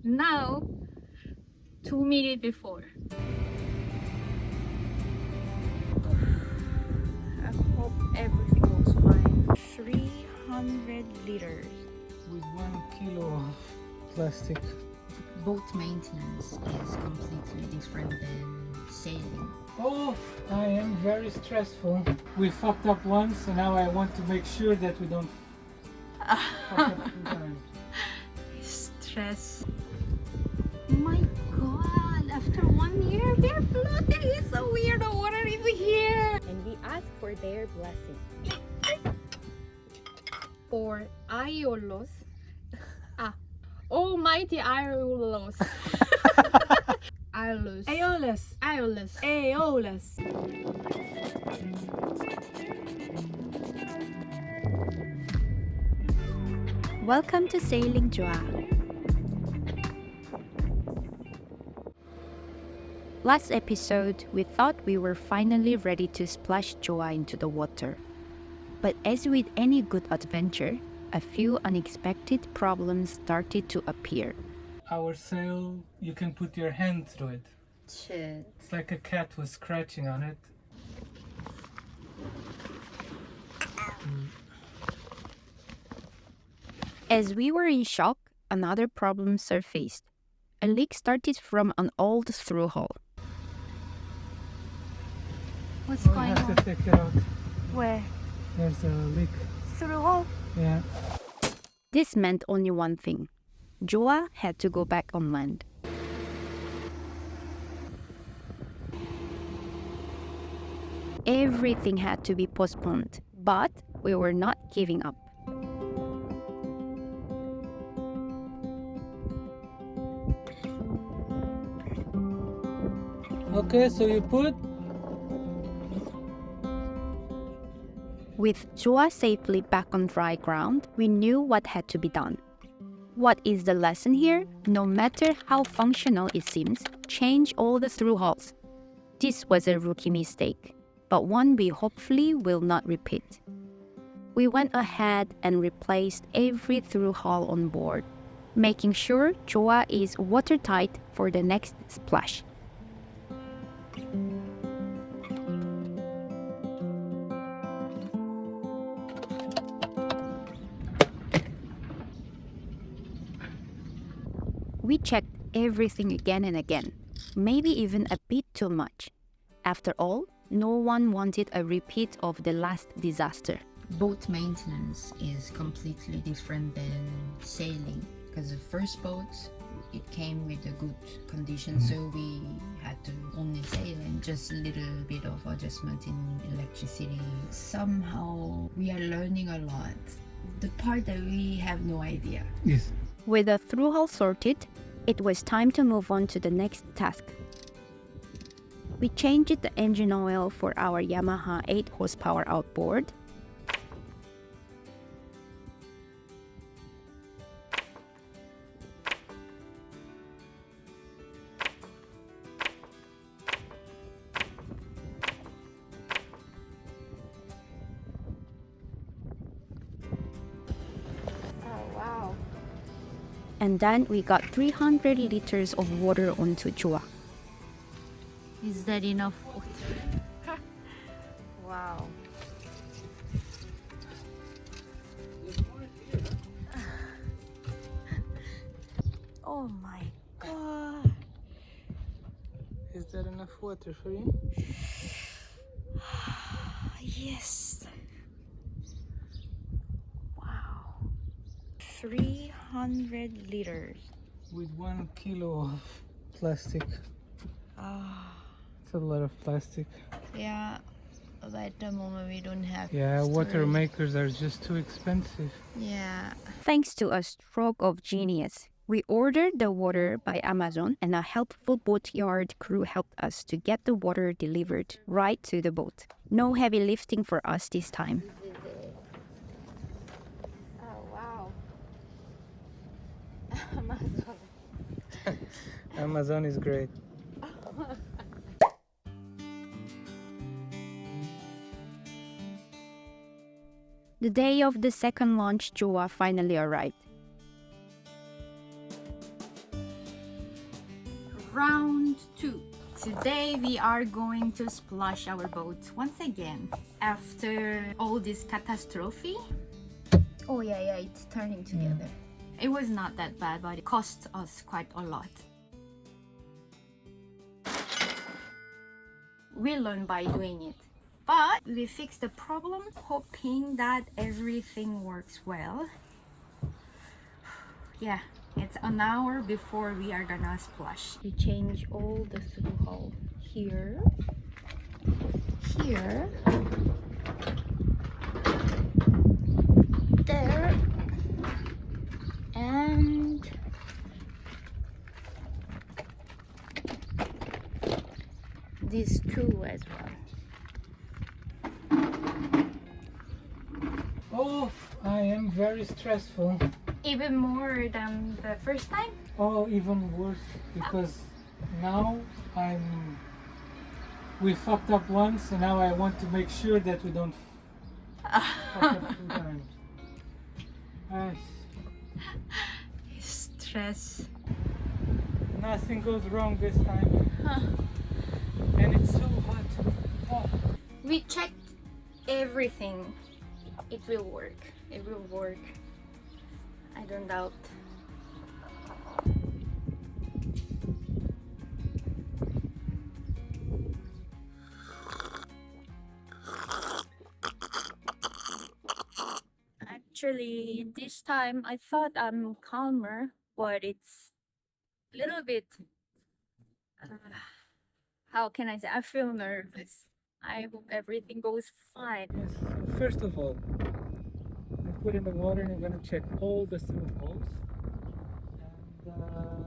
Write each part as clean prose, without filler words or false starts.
Now, 2 minutes before. I hope everything goes fine. 300 liters. With 1 kilo of plastic. Boat maintenance is completely different than sailing. Oh, I am very stressful. We fucked up once, and now I want to make sure that we don't fuck up 2 times. Stress. My god, after 1 year, we're floating. It's so weird. The water is here. And we ask for their blessing. For Aiolos. Almighty Aiolos. Aiolos. Aeolus! Aiolos. Aeolus! Welcome to Sailing JOA. Last episode, we thought we were finally ready to splash JOA into the water. But as with any good adventure, a few unexpected problems started to appear. Our sail, you can put your hand through it. Shit. It's like a cat was scratching on it. As we were in shock, another problem surfaced. A leak started from an old thru-hull. What's We going have on? to take it out. Where? There's a leak. Thru-hull? Yeah. This meant only one thing. JOA had to go back on land. Everything had to be postponed, but we were not giving up. Okay, so you put. With JOA safely back on dry ground, we knew what had to be done. What is the lesson here? No matter how functional it seems, change all the thru-hulls. This was a rookie mistake, but one we hopefully will not repeat. We went ahead and replaced every thru-hull on board, making sure JOA is watertight for the next splash. We checked everything again and again, maybe even a bit too much. After all, no one wanted a repeat of the last disaster. Boat maintenance is completely different than sailing, because the first boat, it came with a good condition, so we had to only sail and just a little bit of adjustment in electricity. Somehow we are learning a lot. The part that we have no idea. Yes. With the thru-hull sorted, it was time to move on to the next task. We changed the engine oil for our Yamaha 8 horsepower outboard. Oh, wow. And then we got 300 liters of water onto JOA. Is that enough water? Wow. Oh my god. Is that enough water for you? Yes. Wow. 300 liters. With 1 kilo of plastic. Ah, It's a lot of plastic. yeah. But at the moment we don't have. Yeah, water storage. makers are just too expensive. Yeah. Thanks to a stroke of genius, we ordered the water by Amazon, and a helpful Boatyard crew helped us to get the water delivered right to the boat. No heavy lifting for us this time. Oh wow. Amazon is great. The day of the second launch, JOA finally arrived. Round 2. Today we are going to splash our boat once again after all this catastrophe. Oh yeah, it's turning together. It was not that bad, but it cost us quite a lot. We learned by doing it, but we fixed the problem, hoping that everything works well. Yeah, it's an hour before we are gonna splash. We change all the thru-hull here, there, and these two as well. Oh, I am very stressful. Even more than the first time? Oh, even worse, because now we fucked up once, and now I want to make sure that we don't fuck up 2 times. Ay, Stress. nothing goes wrong this time. And it's so hot. Oh. We checked everything. It will work. It will work. I don't doubt. Actually, this time I thought I'm calmer, but it's a little bit. How can I say? I feel nervous. I hope everything goes fine. Yes, so first of all, I put in the water and I'm gonna check all the thru-hulls. And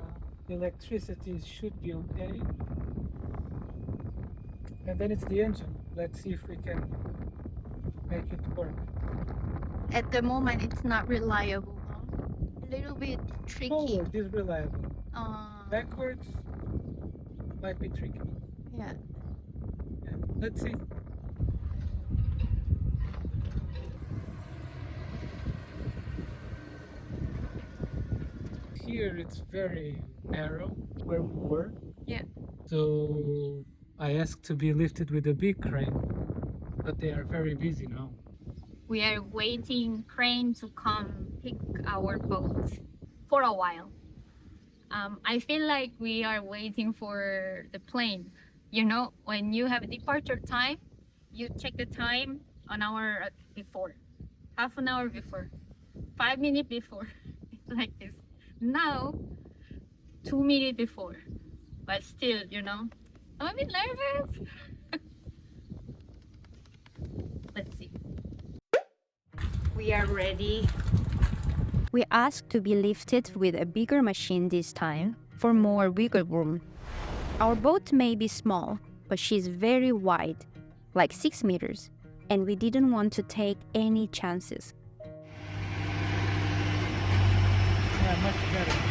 electricity should be okay. And then it's the engine. Let's see if we can make it work. At the moment, it's not reliable. A little bit tricky. Forward is reliable. Uh, Backwards might be tricky. yeah. Yeah, let's see. Here it's very narrow where we were. Yeah. So I asked to be lifted with a big crane, but they are very busy now. We are waiting crane to come pick our boat for a while. I feel like we are waiting for the plane. You know, when you have a departure time, you check the time an hour before, half an hour before, 5 minutes before. It's like this. Now, 2 minutes before. But still, you know, I'm a bit nervous. Let's see. We are ready. We asked to be lifted with a bigger machine this time for more wiggle room. Our boat may be small, but she's very wide, like 6 meters, and we didn't want to take any chances. Yeah, much better.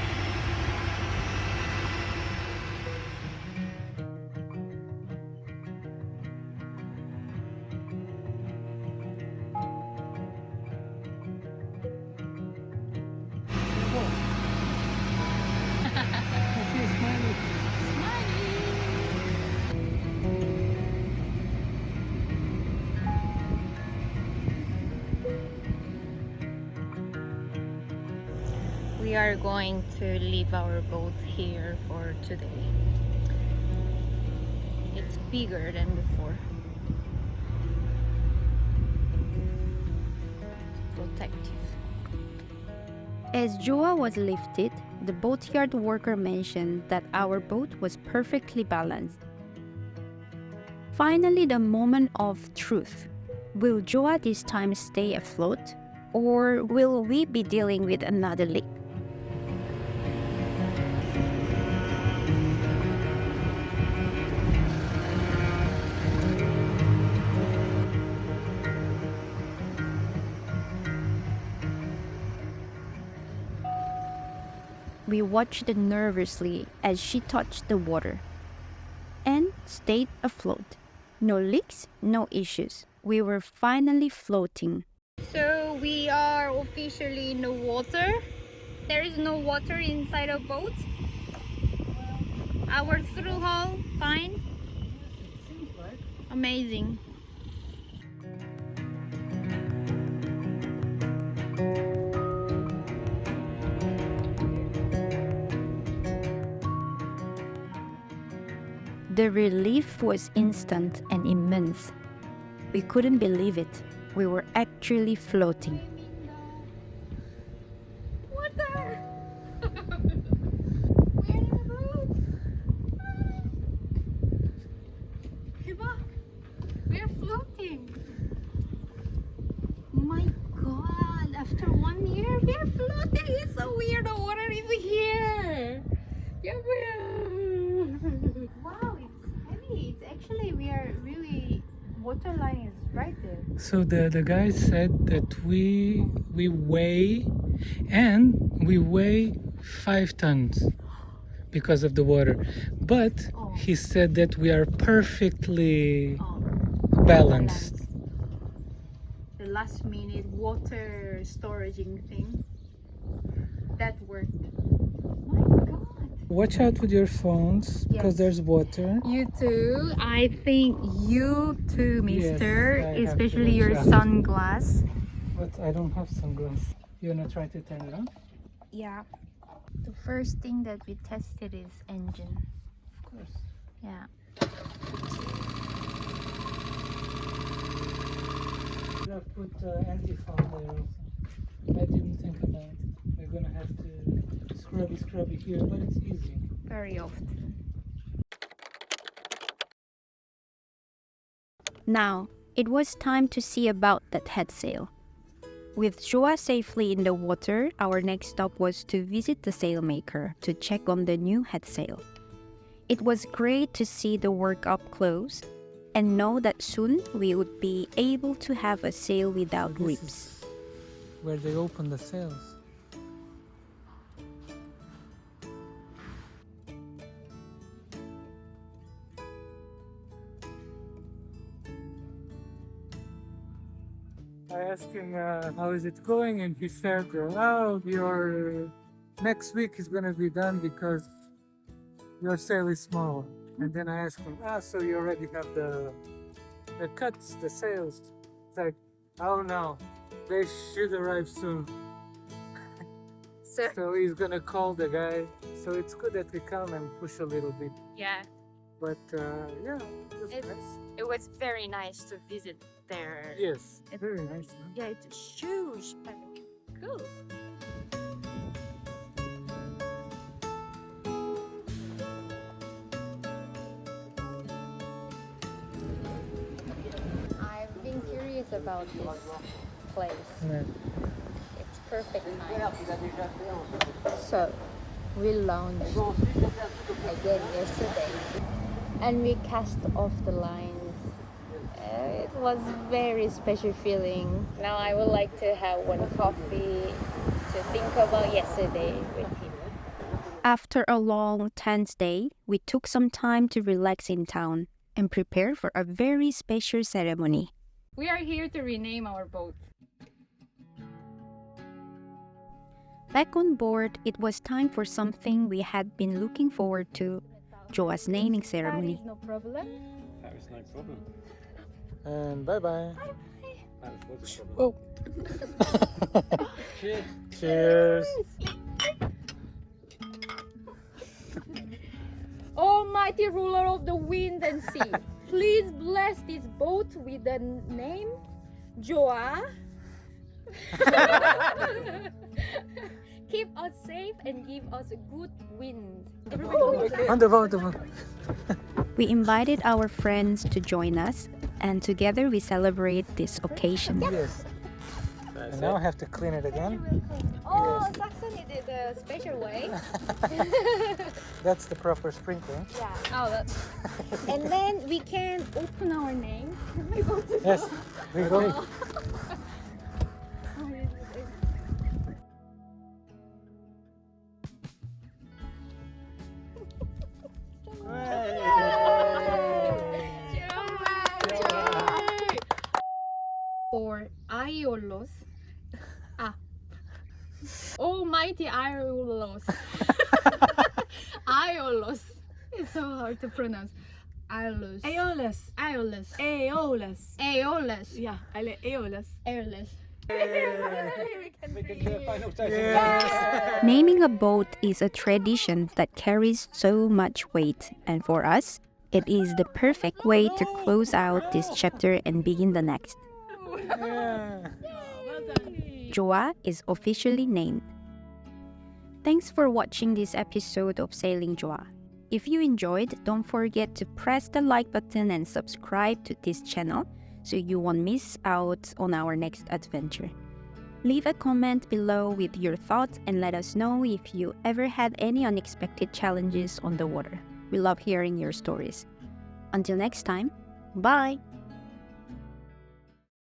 We are going to leave our boat here for today. It's bigger than before. Protective. As JOA was lifted, the Boatyard worker mentioned that our boat was perfectly balanced. Finally, the moment of truth. Will JOA this time stay afloat, or will we be dealing with another leak? We watched nervously as she touched the water and stayed afloat. No leaks, no issues. We were finally floating. So we are officially in the water. There is no water inside a boat. our thru-hull fine? It seems like. Amazing. The relief was instant and immense. We couldn't believe it. We were actually floating. What the? We're in a boat. Diba? We're floating. My God! After 1 year, we're floating. It's so weird. The water is here. Yeah, wow, it's heavy. It's actually we are really water line is right there. So the guys said that we weigh, and we weigh 5 tons because of the water. But he said that we are perfectly balanced. The last minute water storaging thing that worked. My God. Watch out with your phones because Yes. there's water. You too. I think you too, mister. I have to Especially watch your out. sunglass. But I don't have sunglasses. You wanna try to turn it on? Yeah. The first thing that we tested is engine. Of course. Yeah. You have put anti-foul there also. I didn't think about it. We're gonna have to scrubby here, but it's easy. Very often. Now, it was time to see about that headsail. With JOA safely in the water, our next stop was to visit the Sailmaker to check on the new headsail. It was great to see the work up close and know that soon we would be able to have a sail without ribs. Where they open the sails. I asked him how is it going, and he said, "Oh, your next week is gonna be done because your sail is small." And then I asked him, so you already have the cuts, the sails? It's like, oh no, they should arrive soon. So he's gonna call the guy. So it's good that we come and push a little bit. Yeah. But yeah, it was nice. It was very nice to visit there. Yes, very nice. Huh? Yeah, it's huge. Cool. I've been curious about this place. Yeah. It's perfect night. So we launched again yesterday and we cast off the lines. It was very special feeling. Now I would like to have one coffee to think about yesterday with him. After a long, tense day, we took some time to relax in town and prepare for a very special ceremony. We are here to rename our boat. Back on board, it was time for something we had been looking forward to, JOA's naming ceremony. That is no problem. That was no problem. And bye-bye. That was a Oh. problem. Cheers. Cheers. Almighty ruler of the wind and sea, please bless this boat with the name JOA. Keep us safe and give us a good wind. On the boat. We invited our friends to join us, and together we celebrate this occasion. Yes. And now I have to clean it again. Oh, Saxony did a special way. That's the proper sprinkling. Yeah. Oh, that's. And then we can open our name. Yes, we go. Or Aiolos. Almighty Aiolos. Aiolos. It's so hard to pronounce. Aeolus. Aeolus. Aeolus. Aeolus. Aeolus. Yeah, Aeolus. Aeolus. We can do a final toast. Naming a boat is a tradition that carries so much weight, and for us, it is the perfect way to close out this chapter and begin the next. JOA is officially named. Thanks for watching this episode of Sailing JOA. If you enjoyed, don't forget to press the like button and subscribe to this channel so you won't miss out on our next adventure. Leave a comment below with your thoughts and let us know if you ever had any unexpected challenges on the water. We love hearing your stories. Until next time, bye!